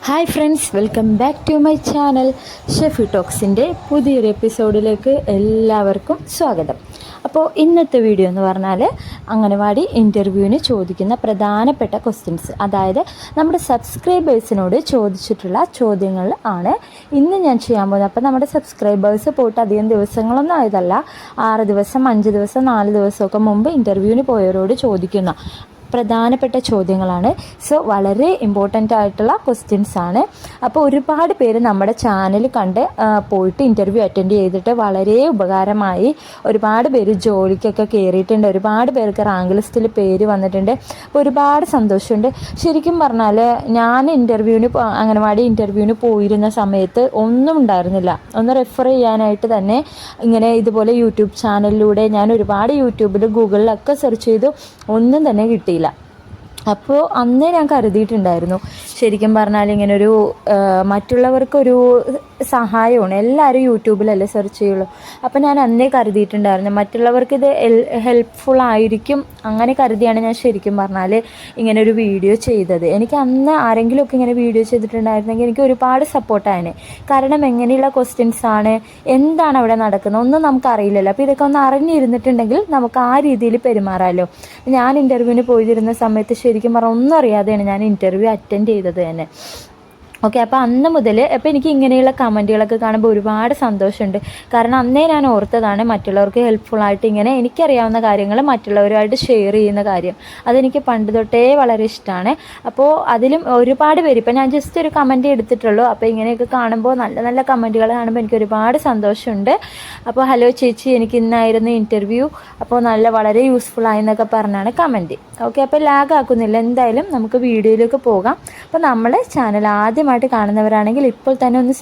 Hi friends, welcome back to my channel. Shefi ടോക്സിൻ്റെ പുതിയൊരു എപ്പിസോഡിലേക്ക് എല്ലാവർക്കും സ്വാഗതം. അപ്പോൾ ഇന്നത്തെ വീഡിയോ എന്ന് പറഞ്ഞാൽ അംഗനവാടി ഇൻ്റർവ്യൂവിന് ചോദിക്കുന്ന പ്രധാനപ്പെട്ട ക്വസ്റ്റ്യൻസ്, അതായത് നമ്മുടെ സബ്സ്ക്രൈബേഴ്സിനോട് ചോദിച്ചിട്ടുള്ള ചോദ്യങ്ങൾ ആണ് ഇന്ന് ഞാൻ ചെയ്യാൻ പോകുന്നത്. അപ്പോൾ നമ്മുടെ സബ്സ്ക്രൈബേഴ്സ് പോയിട്ട് അധികം ദിവസങ്ങളൊന്നും ആയതല്ല, 6 ദിവസം 5 ദിവസം 4 ദിവസമൊക്കെ മുമ്പ് ഇൻ്റർവ്യൂവിന് പോയവരോട് ചോദിക്കുന്ന പ്രധാനപ്പെട്ട ചോദ്യങ്ങളാണ്. സോ വളരെ ഇമ്പോർട്ടൻ്റ് ആയിട്ടുള്ള ക്വസ്റ്റ്യൻസ് ആണ്. അപ്പോൾ ഒരുപാട് പേര് നമ്മുടെ ചാനൽ കണ്ട് പോയിട്ട് ഇൻ്റർവ്യൂ അറ്റൻഡ് ചെയ്തിട്ട് വളരെ ഉപകാരമായി. ഒരുപാട് പേര് ജോലിക്കൊക്കെ കയറിയിട്ടുണ്ട്, ഒരുപാട് പേർക്ക് റാങ്ക് ലിസ്റ്റിൽ പേര് വന്നിട്ടുണ്ട്. ഒരുപാട് സന്തോഷമുണ്ട്. ശരിക്കും പറഞ്ഞാൽ ഞാൻ അംഗനവാടി ഇൻ്റർവ്യൂവിന് പോയിരുന്ന സമയത്ത് ഒന്നും ഉണ്ടായിരുന്നില്ല. ഒന്ന് റെഫർ ചെയ്യാനായിട്ട് തന്നെ ഇങ്ങനെ ഇതുപോലെ യൂട്യൂബ് ചാനലിലൂടെ ഞാൻ ഒരുപാട് യൂട്യൂബിൽ ഗൂഗിളിലൊക്കെ സെർച്ച് ചെയ്തു, ഒന്നും തന്നെ കിട്ടിയില്ല. അപ്പോൾ അന്നേ ഞാൻ കരുതിയിട്ടുണ്ടായിരുന്നു, ശരിക്കും പറഞ്ഞാൽ ഇങ്ങനൊരു മറ്റുള്ളവർക്കൊരു സഹായമാണ്. എല്ലാവരും യൂട്യൂബിലല്ലേ സെർച്ച് ചെയ്യുള്ളൂ. അപ്പോൾ ഞാൻ അന്നേ കരുതിയിട്ടുണ്ടായിരുന്നു മറ്റുള്ളവർക്ക് ഇത് ഹെൽപ്ഫുൾ ആയിരിക്കും. അങ്ങനെ കരുതിയാണ് ഞാൻ ശരിക്കും പറഞ്ഞാൽ ഇങ്ങനൊരു വീഡിയോ ചെയ്തത്. എനിക്ക് അന്ന് ആരെങ്കിലുമൊക്കെ ഇങ്ങനെ വീഡിയോ ചെയ്തിട്ടുണ്ടായിരുന്നെങ്കിൽ എനിക്ക് ഒരുപാട് സപ്പോർട്ടാണ്. കാരണം എങ്ങനെയുള്ള ക്വസ്റ്റ്യൻസ് ആണ്, എന്താണ് അവിടെ നടക്കുന്നത് ഒന്നും നമുക്കറിയില്ലല്ലോ. അപ്പോൾ ഇതൊക്കെ ഒന്ന് അറിഞ്ഞിരുന്നിട്ടുണ്ടെങ്കിൽ നമുക്ക് ആ രീതിയിൽ പെരുമാറാമല്ലോ. ഞാൻ ഇൻ്റർവ്യൂവിന് പോയിരുന്ന സമയത്ത് ശരിക്കും പറഞ്ഞാൽ ഒന്നും അറിയാതെയാണ് ഞാൻ ഇൻ്റർവ്യൂ അറ്റൻഡ് ചെയ്തത് തന്നെ. ഓക്കെ, അപ്പോൾ അന്ന് മുതൽ അപ്പോൾ എനിക്ക് ഇങ്ങനെയുള്ള കമൻറ്റുകളൊക്കെ കാണുമ്പോൾ ഒരുപാട് സന്തോഷമുണ്ട്. കാരണം അന്നേ ഞാൻ ഓർത്തതാണ് മറ്റുള്ളവർക്ക് ഹെൽപ്ഫുള്ളായിട്ട് ഇങ്ങനെ എനിക്കറിയാവുന്ന കാര്യങ്ങൾ മറ്റുള്ളവരുമായിട്ട് ഷെയർ ചെയ്യുന്ന കാര്യം. അതെനിക്ക് പണ്ട് തൊട്ടേ വളരെ ഇഷ്ടമാണ്. അപ്പോൾ അതിലും ഒരുപാട് പേര്, ഇപ്പോൾ ഞാൻ ജസ്റ്റ് ഒരു കമൻറ്റ് എടുത്തിട്ടുള്ളൂ. അപ്പോൾ ഇങ്ങനെയൊക്കെ കാണുമ്പോൾ നല്ല നല്ല കമൻറ്റുകൾ കാണുമ്പോൾ എനിക്ക് ഒരുപാട് സന്തോഷമുണ്ട്. അപ്പോൾ ഹലോ ചേച്ചി, എനിക്ക് ഇന്നായിരുന്നു ഇൻ്റർവ്യൂ, അപ്പോൾ വളരെ യൂസ്ഫുൾ ആയെന്നൊക്കെ പറഞ്ഞാണ് കമൻറ്റ്. ഓക്കെ, അപ്പോൾ ലാഗ് ആക്കുന്നില്ല, എന്തായാലും നമുക്ക് വീഡിയോയിലേക്ക് പോകാം. അപ്പോൾ നമ്മൾ ചാനൽ ആദ്യമായിട്ട് കാണുന്നവരാണെങ്കിൽ ഇപ്പോൾ തന്നെ ഒന്ന്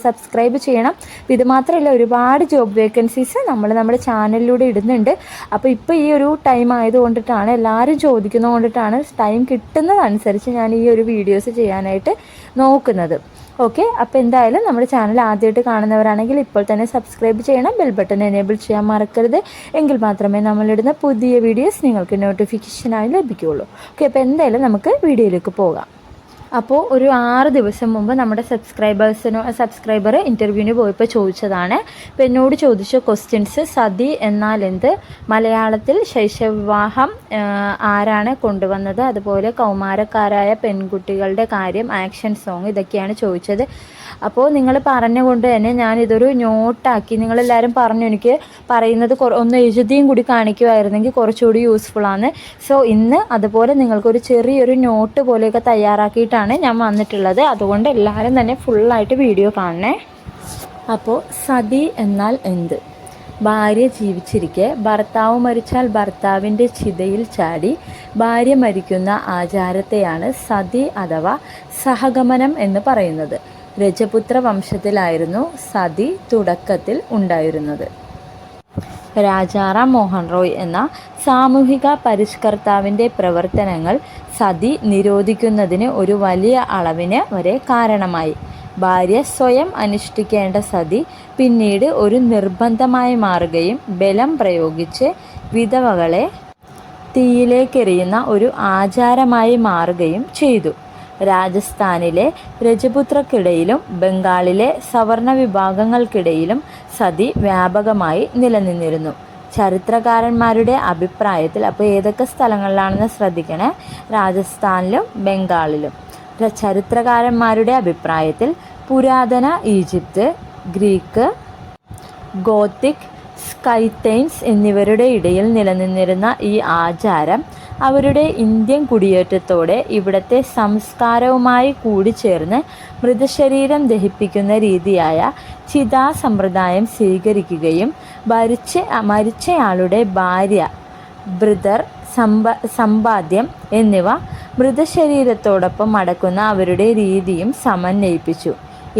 സബ്സ്ക്രൈബ് ചെയ്യണം. ഇത് മാത്രമല്ല, ഒരുപാട് ജോബ് വേക്കൻസീസ് നമ്മുടെ ചാനലിലൂടെ ഇടുന്നുണ്ട്. അപ്പോൾ ഇപ്പോൾ ഈ ഒരു ടൈം ആയതുകൊണ്ടിട്ടാണ്, എല്ലാവരും ചോദിക്കുന്നത് കൊണ്ടിട്ടാണ് ടൈം കിട്ടുന്നതനുസരിച്ച് ഞാൻ ഈ ഒരു വീഡിയോസ് ചെയ്യാനായിട്ട് നോക്കുന്നത്. ഓക്കെ, അപ്പോൾ എന്തായാലും നമ്മുടെ ചാനൽ ആദ്യമായിട്ട് കാണുന്നവരാണെങ്കിൽ ഇപ്പോൾ തന്നെ സബ്സ്ക്രൈബ് ചെയ്യണം, ബെൽ ബട്ടൺ എനേബിൾ ചെയ്യാൻ മറക്കരുത്. എങ്കിൽ മാത്രമേ നമ്മളിടുന്ന പുതിയ വീഡിയോസ് നിങ്ങൾക്ക് നോട്ടിഫിക്കേഷനായി ലഭിക്കുകയുള്ളൂ. ഓക്കെ, അപ്പോൾ എന്തായാലും നമുക്ക് വീഡിയോയിലേക്ക് പോകാം. അപ്പോൾ ഒരു 6 ദിവസം മുമ്പ് നമ്മുടെ സബ്സ്ക്രൈബർ ഇൻ്റർവ്യൂവിന് പോയപ്പോൾ ചോദിച്ചതാണ്. അപ്പോൾ എന്നോട് ചോദിച്ച ക്വസ്റ്റ്യൻസ്: സതി എന്നാൽ എന്ത്, മലയാളത്തിൽ ശൈശവവിവാഹം ആരാണ് കൊണ്ടുവന്നത്, അതുപോലെ കൗമാരക്കാരായ പെൺകുട്ടികളുടെ കാര്യം, ആക്ഷൻ സോങ്, ഇതൊക്കെയാണ് ചോദിച്ചത്. അപ്പോൾ നിങ്ങൾ പറഞ്ഞുകൊണ്ട് തന്നെ ഞാനിതൊരു നോട്ടാക്കി. നിങ്ങളെല്ലാവരും പറഞ്ഞു എനിക്ക് പറയുന്നത് ഒന്ന് എഴുതിയും കൂടി കാണിക്കുമായിരുന്നെങ്കിൽ കുറച്ചുകൂടി യൂസ്ഫുള്ളാണ്. സോ ഇന്ന് അതുപോലെ നിങ്ങൾക്കൊരു ചെറിയൊരു നോട്ട് പോലെയൊക്കെ തയ്യാറാക്കിയിട്ടാണ് ഞാൻ വന്നിട്ടുള്ളത്. അതുകൊണ്ട് എല്ലാവരും തന്നെ ഫുള്ളായിട്ട് വീഡിയോ കാണണേ. അപ്പോൾ സതി എന്നാൽ എന്ത്? ഭാര്യ ജീവിച്ചിരിക്കെ ഭർത്താവ് മരിച്ചാൽ ഭർത്താവിൻ്റെ ചിതയിൽ ചാടി ഭാര്യ മരിക്കുന്ന ആചാരത്തെയാണ് സതി അഥവാ സഹഗമനം എന്ന് പറയുന്നത്. രജപുത്ര വംശത്തിലായിരുന്നു സതി തുടക്കത്തിൽ ഉണ്ടായിരുന്നത്. രാജാറാം മോഹൻ റോയ് എന്ന സാമൂഹിക പരിഷ്കർത്താവിൻ്റെ പ്രവർത്തനങ്ങൾ സതി നിരോധിക്കുന്നതിന് ഒരു വലിയ അളവിന് വരെ കാരണമായി. ഭാര്യ സ്വയം അനുഷ്ഠിക്കേണ്ട സതി പിന്നീട് ഒരു നിർബന്ധമായി മാറുകയും ബലം പ്രയോഗിച്ച് വിധവകളെ തീയിലേക്കെറിയുന്ന ഒരു ആചാരമായി മാറുകയും ചെയ്തു. രാജസ്ഥാനിലെ രജപുത്രർക്കിടയിലും ബംഗാളിലെ സവർണ വിഭാഗങ്ങൾക്കിടയിലും സതി വ്യാപകമായി നിലനിന്നിരുന്നു. ചരിത്രകാരന്മാരുടെ അഭിപ്രായത്തിൽ, അപ്പോൾ ഏതൊക്കെ സ്ഥലങ്ങളിലാണെന്ന് ശ്രദ്ധിക്കണേ, രാജസ്ഥാനിലും ബംഗാളിലും. ചരിത്രകാരന്മാരുടെ അഭിപ്രായത്തിൽ പുരാതന ഈജിപ്ത്, ഗ്രീക്ക്, ഗോത്തിക്, സ്കൈത്തൈൻസ് എന്നിവരുടെ ഇടയിൽ നിലനിന്നിരുന്ന ഈ ആചാരം അവരുടെ ഇന്ത്യൻ കുടിയേറ്റത്തോടെ ഇവിടുത്തെ സംസ്കാരവുമായി കൂടിച്ചേർന്ന് മൃതശരീരം ദഹിപ്പിക്കുന്ന രീതിയായ ചിതാ സമ്പ്രദായം സ്വീകരിക്കുകയും മരിച്ചയാളുടെ ഭാര്യ, ബ്രദർ, സമ്പാദ്യം എന്നിവ മൃതശരീരത്തോടൊപ്പം അടക്കുന്ന അവരുടെ രീതിയും സമന്വയിപ്പിച്ചു.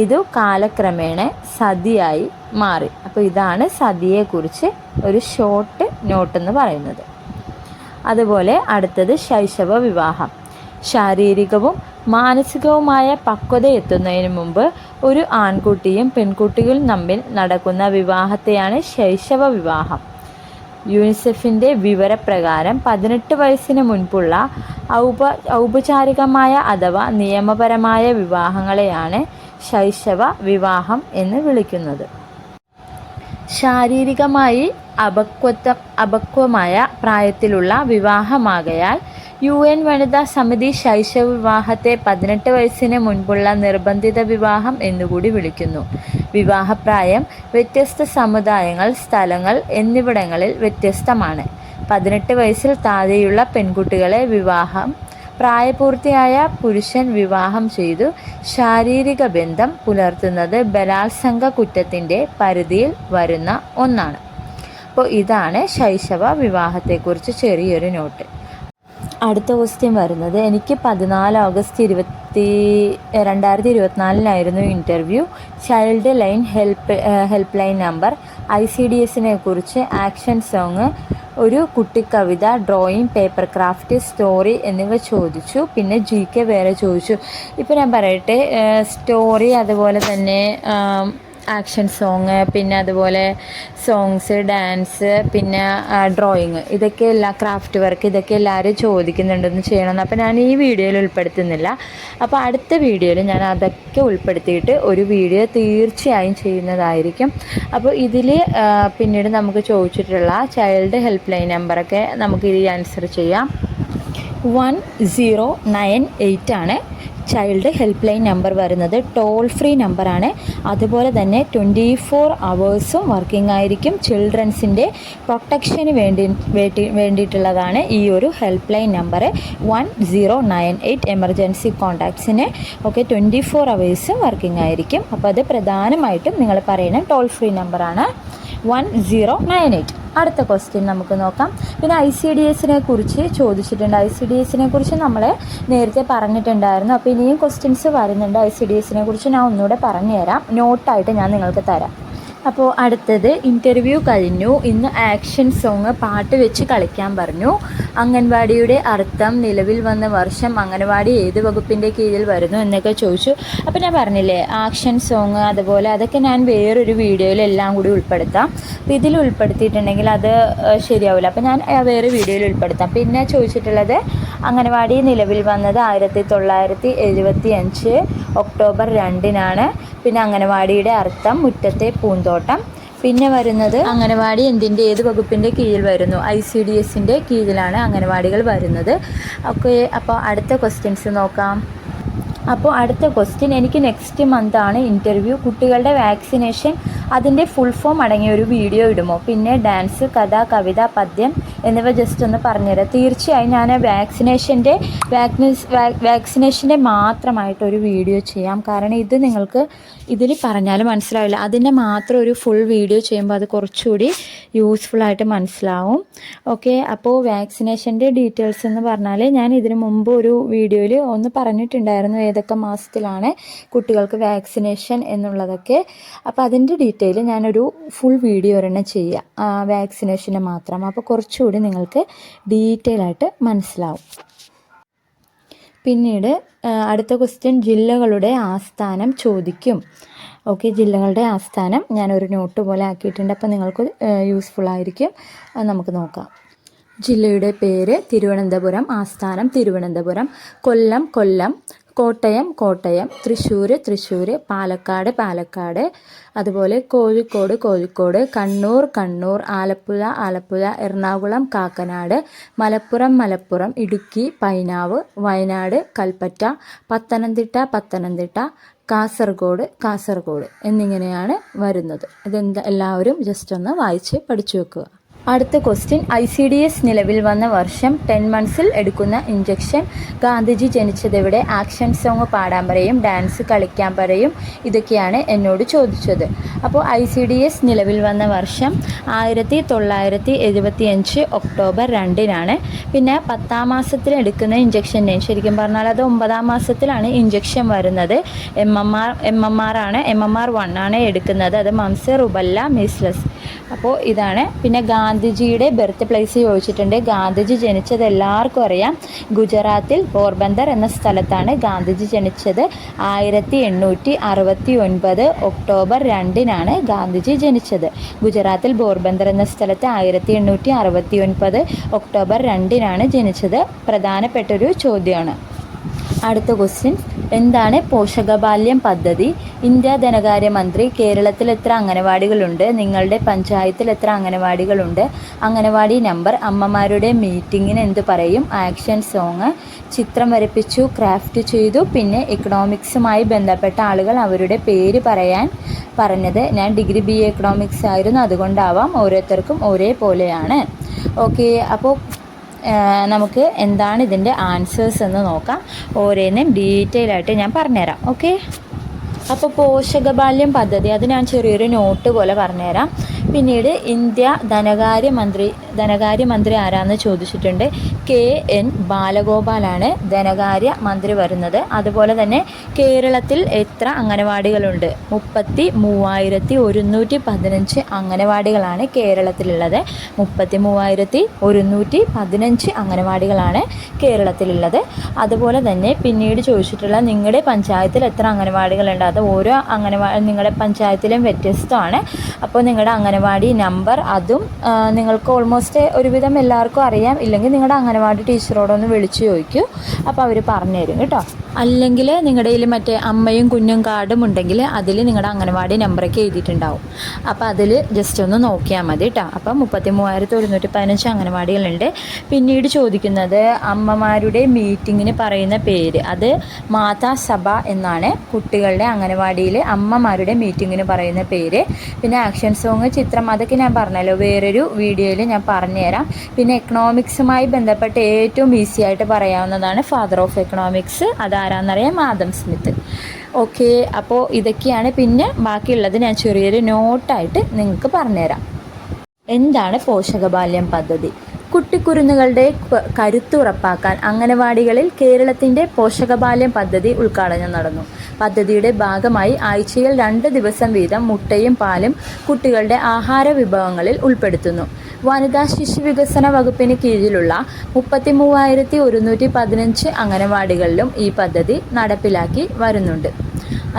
ഇതു കാലക്രമേണ സതിയായി മാറി. അപ്പോൾ ഇതാണ് സതിയെക്കുറിച്ച് ഒരു ഷോർട്ട് നോട്ടെന്ന് പറയുന്നത്. അതുപോലെ അടുത്തത് ശൈശവ വിവാഹം. ശാരീരികവും മാനസികവുമായ പക്വത എത്തുന്നതിന് മുമ്പ് ഒരു ആൺകുട്ടിയും പെൺകുട്ടിയും തമ്മിൽ നടക്കുന്ന വിവാഹത്തെയാണ് ശൈശവ വിവാഹം. യുനിസെഫിൻ്റെ വിവരപ്രകാരം 18 വയസ്സിന് മുൻപുള്ള ഔപചാരികമായ അഥവാ നിയമപരമായ വിവാഹങ്ങളെയാണ് ശൈശവ വിവാഹം എന്ന് വിളിക്കുന്നത്. ശാരീരികമായി അപക്വമായ പ്രായത്തിലുള്ള വിവാഹമാകയാൽ UN വനിതാ സമിതി ശൈശവ വിവാഹത്തെ 18 വയസ്സിന് മുൻപുള്ള നിർബന്ധിത വിവാഹം എന്നുകൂടി വിളിക്കുന്നു. വിവാഹപ്രായം വ്യത്യസ്ത സമുദായങ്ങൾ, സ്ഥലങ്ങൾ എന്നിവിടങ്ങളിൽ വ്യത്യസ്തമാണ്. 18 വയസ്സിൽ താഴെയുള്ള പെൺകുട്ടികളെ പ്രായപൂർത്തിയായ പുരുഷൻ വിവാഹം ചെയ്തു ശാരീരിക ബന്ധം പുലർത്തുന്നത് ബലാത്സംഗ കുറ്റത്തിൻ്റെ പരിധിയിൽ വരുന്ന ഒന്നാണ്. അപ്പോൾ ഇതാണ് ശൈശവ വിവാഹത്തെക്കുറിച്ച് ചെറിയൊരു നോട്ട്. അടുത്ത ക്വസ്റ്റ്യൻ വരുന്നത്, എനിക്ക് 14 August 2024 interview. Child line help line number, ICDSനെ കുറിച്ച്, ആക്ഷൻ സോങ്, ഒരു കുട്ടിക്കവിത, ഡ്രോയിങ്, പേപ്പർ ക്രാഫ്റ്റ്, സ്റ്റോറി എന്നിവ ചോദിച്ചു. പിന്നെ GK വേറെ ചോദിച്ചു. ഇപ്പോൾ ഞാൻ പറയട്ടെ, സ്റ്റോറി, അതുപോലെ തന്നെ ആക്ഷൻ സോങ്, പിന്നെ അതുപോലെ സോങ്സ്, ഡാൻസ്, പിന്നെ ഡ്രോയിങ്, ഇതൊക്കെ ക്രാഫ്റ്റ് വർക്ക്, ഇതൊക്കെ എല്ലാവരും ചോദിക്കുന്നുണ്ടെന്ന് ചെയ്യണമെന്ന്. അപ്പോൾ ഞാൻ ഈ വീഡിയോയിൽ ഉൾപ്പെടുത്തുന്നില്ല. അപ്പോൾ അടുത്ത വീഡിയോയിൽ ഞാൻ അതൊക്കെ ഉൾപ്പെടുത്തിയിട്ട് ഒരു വീഡിയോ തീർച്ചയായും ചെയ്യുന്നതായിരിക്കും. അപ്പോൾ ഇതിൽ പിന്നീട് നമുക്ക് ചോദിച്ചിട്ടുള്ള ചൈൽഡ് ഹെൽപ്പ് ലൈൻ നമ്പറൊക്കെ നമുക്ക് ഈ ആൻസർ ചെയ്യാം. 1098 ആണ് ചൈൽഡ് ഹെൽപ്പ് ലൈൻ നമ്പർ വരുന്നത്. ടോൾ ഫ്രീ നമ്പറാണ്. അതുപോലെ തന്നെ 24 അവേഴ്സും വർക്കിംഗ് ആയിരിക്കും. ചിൽഡ്രൻസിൻ്റെ പ്രൊട്ടക്ഷന് വേണ്ടിയിട്ടുള്ളതാണ് ഈ ഒരു ഹെൽപ്പ് ലൈൻ നമ്പർ 1098. എമർജൻസി കോൺടാക്ട്സിന് 24 അവേഴ്സും വർക്കിംഗ് ആയിരിക്കും. അപ്പോൾ അത് പ്രധാനമായിട്ടും നിങ്ങൾ പറയുന്ന ടോൾ ഫ്രീ നമ്പറാണ് 1098. അടുത്ത ക്വസ്റ്റ്യൻ നമുക്ക് നോക്കാം. പിന്നെ ICDSനെ കുറിച്ച് ചോദിച്ചിട്ടുണ്ട്. ICDSനെ കുറിച്ച് നമ്മൾ നേരത്തെ പറഞ്ഞിട്ടുണ്ടായിരുന്നു. അപ്പോൾ ഇനിയും ക്വസ്റ്റ്യൻസ് വരുന്നുണ്ട്. ICDSനെ കുറിച്ച് ഞാൻ ഒന്നുകൂടെ പറഞ്ഞുതരാം, നോട്ടായിട്ട് ഞാൻ നിങ്ങൾക്ക് തരാം. അപ്പോൾ അടുത്തത്, ഇൻ്റർവ്യൂ കഴിഞ്ഞു. ഇന്ന് ആക്ഷൻ സോങ് പാട്ട് വെച്ച് കളിക്കാൻ പറഞ്ഞു. അംഗൻവാടിയുടെ അർത്ഥം, നിലവിൽ വന്ന വർഷം, അംഗൻവാടി ഏത് വകുപ്പിൻ്റെ കീഴിൽ വരുന്നു എന്നൊക്കെ ചോദിച്ചു. അപ്പോൾ ഞാൻ പറഞ്ഞില്ലേ, ആക്ഷൻ സോങ്, അതുപോലെ അതൊക്കെ ഞാൻ വേറൊരു വീഡിയോയിൽ എല്ലാം കൂടി ഉൾപ്പെടുത്താം. അപ്പോൾ ഇതിൽ ഉൾപ്പെടുത്തിയിട്ടുണ്ടെങ്കിൽ അത് ശരിയാവില്ല. അപ്പോൾ ഞാൻ വേറെ വീഡിയോയിൽ ഉൾപ്പെടുത്താം. പിന്നെ ചോദിച്ചിട്ടുള്ളത്, അംഗൻവാടി നിലവിൽ വന്നത് 1975 ഒക്ടോബർ 2 പിന്നെ അംഗനവാടിയുടെ അർത്ഥം, മുറ്റത്തെ പൂന്തോട്ടം. പിന്നെ വരുന്നത്, അംഗനവാടി എന്തിൻ്റെ ഏത് വകുപ്പിൻ്റെ കീഴിൽ വരുന്നു? ICDSൻ്റെ കീഴിലാണ് അംഗനവാടികൾ വരുന്നത്. ഓക്കെ, അപ്പോൾ അടുത്ത ക്വസ്റ്റ്യൻസ് നോക്കാം. അപ്പോൾ അടുത്ത ക്വസ്റ്റ്യൻ, എനിക്ക് നെക്സ്റ്റ് മന്താണ് ഇൻ്റർവ്യൂ. കുട്ടികളുടെ വാക്സിനേഷൻ, അതിൻ്റെ ഫുൾ ഫോം അടങ്ങിയ ഒരു വീഡിയോ ഇടുമോ? പിന്നെ ഡാൻസ്, കഥ, കവിത, പദ്യം എന്നിവ ജസ്റ്റ് ഒന്ന് പറഞ്ഞുതരാം. തീർച്ചയായും ഞാൻ വാക്സിനേഷൻ്റെ മാത്രമായിട്ടൊരു വീഡിയോ ചെയ്യാം. കാരണം ഇത് നിങ്ങൾക്ക് ഇതിൽ പറഞ്ഞാൽ മനസ്സിലാവില്ല. അതിൻ്റെ മാത്രം ഒരു ഫുൾ വീഡിയോ ചെയ്യുമ്പോൾ അത് കുറച്ചുകൂടി യൂസ്ഫുള്ളായിട്ട് മനസ്സിലാവും. ഓക്കെ, അപ്പോൾ വാക്സിനേഷൻ്റെ ഡീറ്റെയിൽസ് എന്ന് പറഞ്ഞാൽ ഞാൻ ഇതിന് മുമ്പ് ഒരു വീഡിയോയിൽ ഒന്ന് പറഞ്ഞിട്ടുണ്ടായിരുന്നു ഏതൊക്കെ മാസത്തിലാണ് കുട്ടികൾക്ക് വാക്സിനേഷൻ എന്നുള്ളതൊക്കെ. അപ്പോൾ അതിൻ്റെ ഡീറ്റെയിൽ ഞാനൊരു ഫുൾ വീഡിയോ ഒരെണ്ണം ചെയ്യാം, വാക്സിനേഷന് മാത്രം. അപ്പോൾ കുറച്ചുകൂടി നിങ്ങൾക്ക് ഡീറ്റെയിൽ ആയിട്ട് മനസ്സിലാവും. പിന്നീട് അടുത്ത ക്വസ്റ്റ്യൻ, ജില്ലകളുടെ ആസ്ഥാനം ചോദിക്കും. ഓക്കെ, ജില്ലകളുടെ ആസ്ഥാനം ഞാനൊരു നോട്ട് പോലെ ആക്കിയിട്ടുണ്ട്. അപ്പോൾ നിങ്ങൾക്ക് യൂസ്ഫുൾ ആയിരിക്കും. നമുക്ക് നോക്കാം. ജില്ലയുടെ പേര് തിരുവനന്തപുരം, ആസ്ഥാനം തിരുവനന്തപുരം. കൊല്ലം കൊല്ലം, കോട്ടയം കോട്ടയം, തൃശ്ശൂർ തൃശ്ശൂർ, പാലക്കാട് പാലക്കാട്, അതുപോലെ കോഴിക്കോട് കോഴിക്കോട്, കണ്ണൂർ കണ്ണൂർ, ആലപ്പുഴ ആലപ്പുഴ, എറണാകുളം കാക്കനാട്, മലപ്പുറം മലപ്പുറം, ഇടുക്കി പൈനാവ്, വയനാട് കൽപ്പറ്റ, പത്തനംതിട്ട പത്തനംതിട്ട, കാസർഗോഡ് കാസർഗോഡ് എന്നിങ്ങനെയാണ് വരുന്നത്. എല്ലാവരും ജസ്റ്റ് ഒന്ന് വായിച്ച് പഠിച്ചു വെക്കുക. അടുത്ത ക്വസ്റ്റ്യൻ, ICDS നിലവിൽ വന്ന വർഷം, 10 മന്ത്സിൽ എടുക്കുന്ന ഇഞ്ചക്ഷൻ, ഗാന്ധിജി ജനിച്ചതെവിടെ, ആക്ഷൻ സോങ് പാടാൻ പറയും, ഡാൻസ് കളിക്കാൻ പറയും. ഇതൊക്കെയാണ് എന്നോട് ചോദിച്ചത്. അപ്പോൾ ICDS നിലവിൽ വന്ന വർഷം 1975 ഒക്ടോബർ 2 പിന്നെ 10ാം മാസത്തിൽ എടുക്കുന്ന ഇഞ്ചക്ഷൻ നെയിം, ശരിക്കും പറഞ്ഞാൽ അത് 9ാം മാസത്തിലാണ് ഇഞ്ചക്ഷൻ വരുന്നത്. MMR ആണ്, MMR 1 ആണ് എടുക്കുന്നത്. അത് മംസ്, റുബല്ല, മീസ്ലസ്. അപ്പോൾ ഇതാണ്. പിന്നെ ഗാന്ധിജിയുടെ ബർത്ത് പ്ലേസ് ചോദിച്ചിട്ടുണ്ട്. ഗാന്ധിജി ജനിച്ചത് എല്ലാവർക്കും അറിയാം, ഗുജറാത്തിൽ പോർബന്ദർ എന്ന സ്ഥലത്താണ് ഗാന്ധിജി ജനിച്ചത്. 1869 ഒക്ടോബർ 2-നാണ് ഗാന്ധിജി ജനിച്ചത്. ഗുജറാത്തിൽ പോർബന്ദർ എന്ന സ്ഥലത്ത് 1869 ഒക്ടോബർ 2-നാണ് ജനിച്ചത്. പ്രധാനപ്പെട്ടൊരു ചോദ്യമാണ്. അടുത്ത ക്വസ്റ്റ്യൻ, എന്താണ് പോഷകബാല്യം പദ്ധതി? ഇന്ത്യ ധനകാര്യമന്ത്രി, കേരളത്തിൽ എത്ര അംഗനവാടികളുണ്ട്? നിങ്ങളുടെ പഞ്ചായത്തിൽ എത്ര അംഗനവാടികളുണ്ട്? അംഗനവാടി നമ്പർ. അമ്മമാരുടെ മീറ്റിങ്ങിന് എന്ത് പറയും? Action song. ചിത്രം വരപ്പിച്ചു, ക്രാഫ്റ്റ് ചെയ്തു. പിന്നെ എക്കണോമിക്സുമായി ബന്ധപ്പെട്ട ആളുകൾ അവരുടെ പേര് പറയാൻ പറഞ്ഞത്. ഞാൻ ഡിഗ്രി BA എക്കണോമിക്സ് ആയിരുന്നു, അതുകൊണ്ടാവാം ഓരോരുത്തർക്കും ഒരേപോലെയാണ്. ഓക്കെ, അപ്പോൾ നമുക്ക് എന്താണ് ഇതിൻ്റെ ആൻസേഴ്സ് എന്ന് നോക്കാം. ഓരോന്നും ഡീറ്റെയിൽ ആയിട്ട് ഞാൻ പറഞ്ഞുതരാം. ഓക്കെ, അപ്പോൾ പോഷകബാല്യം പദ്ധതി അത് ഞാൻ ചെറിയൊരു നോട്ട് പോലെ പറഞ്ഞുതരാം. പിന്നീട് ഇന്ത്യ ധനകാര്യമന്ത്രി ആരാന്ന് ചോദിച്ചിട്ടുണ്ട്. KN ബാലഗോപാലാണ് ധനകാര്യ മന്ത്രി വരുന്നത്. അതുപോലെ തന്നെ കേരളത്തിൽ എത്ര അംഗനവാടികളുണ്ട്? 33,115 അംഗനവാടികളാണ് കേരളത്തിലുള്ളത്. 33,115 അംഗനവാടികളാണ് കേരളത്തിലുള്ളത്. അതുപോലെ തന്നെ പിന്നീട് ചോദിച്ചിട്ടുള്ള നിങ്ങളുടെ പഞ്ചായത്തിൽ എത്ര അംഗനവാടികളുണ്ട്? അത് ഓരോ നിങ്ങളുടെ പഞ്ചായത്തിലും വ്യത്യസ്തമാണ്. അപ്പോൾ നിങ്ങളുടെ അംഗനവാടി നമ്പർ അതും നിങ്ങൾക്ക് ഓൾമോസ്റ്റ് ഒരുവിധം എല്ലാവർക്കും അറിയാം. ഇല്ലെങ്കിൽ നിങ്ങളുടെ അംഗനവാടി ടീച്ചറോടൊന്ന് വിളിച്ചു ചോദിക്കൂ, അപ്പോൾ അവർ പറഞ്ഞു തരും കേട്ടോ. അല്ലെങ്കിൽ നിങ്ങളുടെ കയ്യിൽ മറ്റേ അമ്മയും കുഞ്ഞും കാർഡും ഉണ്ടെങ്കിൽ അതിൽ നിങ്ങളുടെ അംഗനവാടി നമ്പറൊക്കെ എഴുതിയിട്ടുണ്ടാവും. അപ്പോൾ അതിൽ ജസ്റ്റ് ഒന്ന് നോക്കിയാൽ മതി കേട്ടോ. അപ്പം 33,115 അംഗനവാടികളുണ്ട്. പിന്നീട് ചോദിക്കുന്നത് അമ്മമാരുടെ മീറ്റിങ്ങിന് പറയുന്ന പേര്. അത് മാതാ സഭ എന്നാണ് കുട്ടികളുടെ അംഗനവാടിയിൽ അമ്മമാരുടെ മീറ്റിങ്ങിന് പറയുന്ന പേര്. പിന്നെ ആക്ഷൻ സോങ്, ചിത്രം, അതൊക്കെ ഞാൻ പറഞ്ഞല്ലോ വേറൊരു വീഡിയോയിൽ ഞാൻ പറഞ്ഞുതരാം. പിന്നെ എക്കണോമിക്സുമായി ബന്ധപ്പെട്ട് ഏറ്റവും ഈസി ആയിട്ട് പറയാവുന്നതാണ് ഫാദർ ഓഫ് എക്കണോമിക്സ്. അതാരാന്നറിയാം? Adam Smith. ഓക്കെ, അപ്പോൾ ഇതൊക്കെയാണ്. പിന്നെ ബാക്കിയുള്ളത് ഞാൻ ചെറിയൊരു നോട്ടായിട്ട് നിങ്ങൾക്ക് പറഞ്ഞുതരാം. എന്താണ് പോഷകബാല്യം പദ്ധതി? കുട്ടിക്കുരുന്നുകളുടെ കരുത്ത് ഉറപ്പാക്കാൻ അംഗനവാടികളിൽ കേരളത്തിൻ്റെ പോഷകബാല്യം പദ്ധതി ഉദ്ഘാടനം നടന്നു. പദ്ധതിയുടെ ഭാഗമായി ആഴ്ചയിൽ 2 ദിവസം വീതം മുട്ടയും പാലും കുട്ടികളുടെ ആഹാര വിഭവങ്ങളിൽ ഉൾപ്പെടുത്തുന്നു. വനിതാ ശിശു വികസന വകുപ്പിന് കീഴിലുള്ള 33,115 അംഗനവാടികളിലും ഈ പദ്ധതി നടപ്പിലാക്കി വരുന്നുണ്ട്.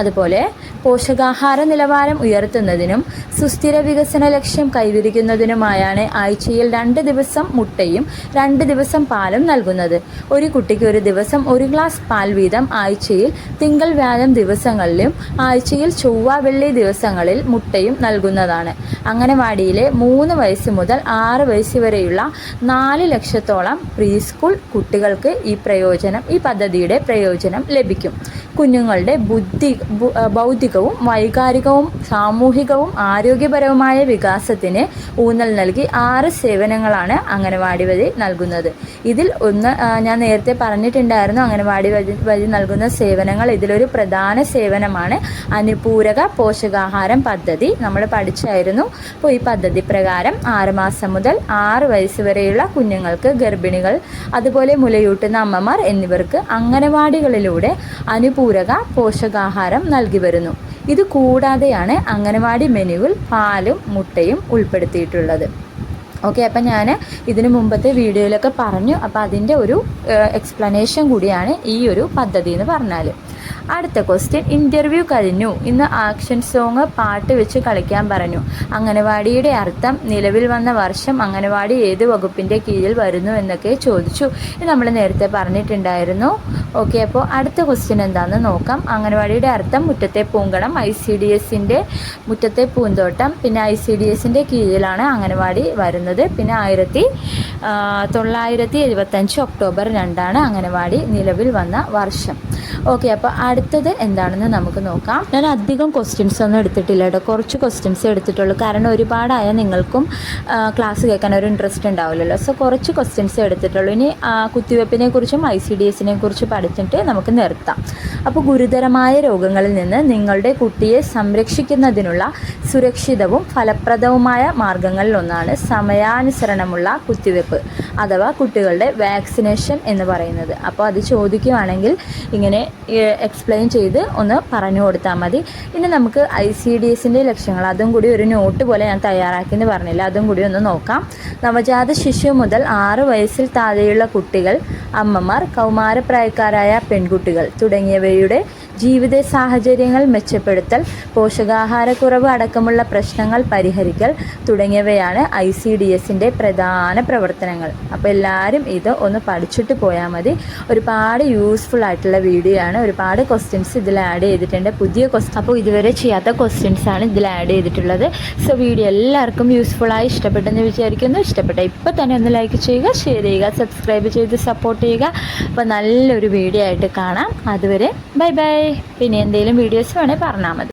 അതുപോലെ പോഷകാഹാര നിലവാരം ഉയർത്തുന്നതിനും സുസ്ഥിര വികസന ലക്ഷ്യം കൈവരിക്കുന്നതിനുമായാണ് ആഴ്ചയിൽ 2 ദിവസം മുട്ടയും 2 ദിവസം പാലും നൽകുന്നത്. ഒരു കുട്ടിക്ക് ഒരു ദിവസം 1 ഗ്ലാസ് പാൽ വീതം ആഴ്ചയിൽ തിങ്കൾ വ്യാഴം ദിവസങ്ങളിലും ആഴ്ചയിൽ ചൊവ്വ വെള്ളി ദിവസങ്ങളിൽ മുട്ടയും നൽകുന്നതാണ്. അംഗനവാടിയിലെ 3 വയസ്സ് മുതൽ 6 വയസ്സ് വരെയുള്ള 4 ലക്ഷത്തോളം പ്രീ സ്കൂൾ കുട്ടികൾക്ക് ഈ പദ്ധതിയുടെ പ്രയോജനം ലഭിക്കും. കുഞ്ഞുങ്ങളുടെ ബൗദ്ധികവും വൈകാരികവും സാമൂഹികവും ആരോഗ്യപരവുമായ വികാസത്തിന് ഊന്നൽ നൽകി 6 സേവനങ്ങളാണ് അംഗനവാടി വഴി നൽകുന്നത്. ഇതിൽ ഒന്ന് ഞാൻ നേരത്തെ പറഞ്ഞിട്ടുണ്ടായിരുന്നു, അംഗനവാടി വഴി നൽകുന്ന സേവനങ്ങൾ. ഇതിലൊരു പ്രധാന സേവനമാണ് അനുപൂരക പോഷകാഹാരം പദ്ധതി. നമ്മൾ പഠിച്ചായിരുന്നു. അപ്പോൾ ഈ പദ്ധതി പ്രകാരം 6 മാസം മുതൽ 6 വയസ്സ് വരെയുള്ള കുഞ്ഞുങ്ങൾക്ക്, ഗർഭിണികൾ, അതുപോലെ മുലയൂട്ടുന്ന അമ്മമാർ എന്നിവർക്ക് അംഗനവാടികളിലൂടെ അനുപൂരക പോഷകാഹാരം നൽകി വരുന്നു. ഇത് കൂടാതെയാണ് അംഗനവാടി മെനുവിൽ പാലും മുട്ടയും ഉൾപ്പെടുത്തിയിട്ടുള്ളത്. ഓക്കെ, അപ്പം ഞാൻ ഇതിന് മുമ്പത്തെ വീഡിയോയിലൊക്കെ പറഞ്ഞു. അപ്പോൾ അതിൻ്റെ ഒരു എക്സ്പ്ലനേഷൻ കൂടിയാണ് ഈ ഒരു പദ്ധതി എന്ന് പറഞ്ഞാൽ. അടുത്ത ക്വസ്റ്റ്യൻ, ഇൻ്റർവ്യൂ കഴിഞ്ഞു, ഇന്ന് ആക്ഷൻ സോങ് പാട്ട് വെച്ച് കളിക്കാൻ പറഞ്ഞു. അംഗനവാടിയുടെ അർത്ഥം, നിലവിൽ വന്ന വർഷം, അംഗനവാടി ഏത് വകുപ്പിൻ്റെ കീഴിൽ വരുന്നു എന്നൊക്കെ ചോദിച്ചു. ഇത് നമ്മൾ നേരത്തെ പറഞ്ഞിട്ടുണ്ടായിരുന്നു. ഓക്കെ, അപ്പോൾ അടുത്ത ക്വസ്റ്റ്യൻ എന്താണെന്ന് നോക്കാം. അംഗനവാടിയുടെ അർത്ഥം മുറ്റത്തെ പൂങ്കണം, ICDSൻ്റെ മുറ്റത്തെ പൂന്തോട്ടം. പിന്നെ ICDSൻ്റെ കീഴിലാണ് അംഗനവാടി വരുന്നത്. പിന്നെ 1975 ഒക്ടോബർ 2 അംഗനവാടി നിലവിൽ വന്ന വർഷം. ഓക്കെ, അപ്പോൾ അടുത്തത് എന്താണെന്ന് നമുക്ക് നോക്കാം. ഞാൻ അധികം ക്വസ്റ്റ്യൻസ് ഒന്നും എടുത്തിട്ടില്ല കേട്ടോ, കുറച്ച് ക്വസ്റ്റ്യൻസ് എടുത്തിട്ടുള്ളൂ. കാരണം ഒരുപാടായാൽ നിങ്ങൾക്കും ക്ലാസ് കേൾക്കാൻ ഒരു ഇൻട്രസ്റ്റ് ഉണ്ടാവില്ലല്ലോ. സോ കുറച്ച് ക്വസ്റ്റ്യൻസ് എടുത്തിട്ടുള്ളൂ. ഇനി കുത്തിവെപ്പിനെ കുറിച്ചും ICDSനെ കുറിച്ച് പഠിച്ചിട്ട് നമുക്ക് നിർത്താം. അപ്പോൾ ഗുരുതരമായ രോഗങ്ങളിൽ നിന്ന് നിങ്ങളുടെ കുട്ടിയെ സംരക്ഷിക്കുന്നതിനുള്ള സുരക്ഷിതവും ഫലപ്രദവുമായ മാർഗങ്ങളിലൊന്നാണ് സമയാനുസരണമുള്ള കുത്തിവെപ്പ് അഥവാ കുട്ടികളുടെ വാക്സിനേഷൻ എന്ന് പറയുന്നത്. അപ്പോൾ അത് ചോദിക്കുകയാണെങ്കിൽ ഇങ്ങനെ എക്സ്പ്ലെയിൻ ചെയ്ത് ഒന്ന് പറഞ്ഞു കൊടുത്താൽ മതി. ഇനി നമുക്ക് ICDSൻ്റെ ലക്ഷ്യങ്ങൾ അതും കൂടി ഒരു നോട്ട് പോലെ ഞാൻ തയ്യാറാക്കിയെന്ന് പറഞ്ഞില്ല, അതും കൂടി ഒന്ന് നോക്കാം. നവജാത ശിശു മുതൽ 6 വയസ്സിൽ താഴെയുള്ള കുട്ടികൾ, അമ്മമാർ, കൗമാരപ്രായക്കാരായ പെൺകുട്ടികൾ തുടങ്ങിയവയുടെ ജീവിത സാഹചര്യങ്ങൾ മെച്ചപ്പെടുത്തൽ, പോഷകാഹാരക്കുറവ് അടക്കമുള്ള പ്രശ്നങ്ങൾ പരിഹരിക്കൽ തുടങ്ങിയവയാണ് ICDSൻ്റെ പ്രധാന പ്രവർത്തനങ്ങൾ. അപ്പോൾ എല്ലാവരും ഇത് ഒന്ന് പഠിച്ചിട്ട് പോയാൽ മതി. ഒരുപാട് യൂസ്ഫുൾ ആയിട്ടുള്ള വീഡിയോ ആണ്. ഒരുപാട് ക്വസ്റ്റ്യൻസ് ഇതിൽ ആഡ് ചെയ്തിട്ടുണ്ട്, പുതിയ അപ്പോൾ ഇതുവരെ ചെയ്യാത്ത ക്വസ്റ്റ്യൻസ് ആണ് ഇതിൽ ആഡ് ചെയ്തിട്ടുള്ളത്. സോ വീഡിയോ എല്ലാവർക്കും യൂസ്ഫുള്ളായി ഇഷ്ടപ്പെട്ടെന്ന് വിചാരിക്കുന്നു. ഇഷ്ടപ്പെട്ട ഇപ്പോൾ തന്നെ ഒന്ന് ലൈക്ക് ചെയ്യുക, ഷെയർ ചെയ്യുക, സബ്സ്ക്രൈബ് ചെയ്ത് സപ്പോർട്ട് ചെയ്യുക. അപ്പോൾ നല്ലൊരു വീഡിയോ ആയിട്ട് കാണാം. അതുവരെ ബൈ ബൈ. പിന്നെ എന്തെങ്കിലും വീഡിയോസ് വേണേൽ പറഞ്ഞാൽ മതി.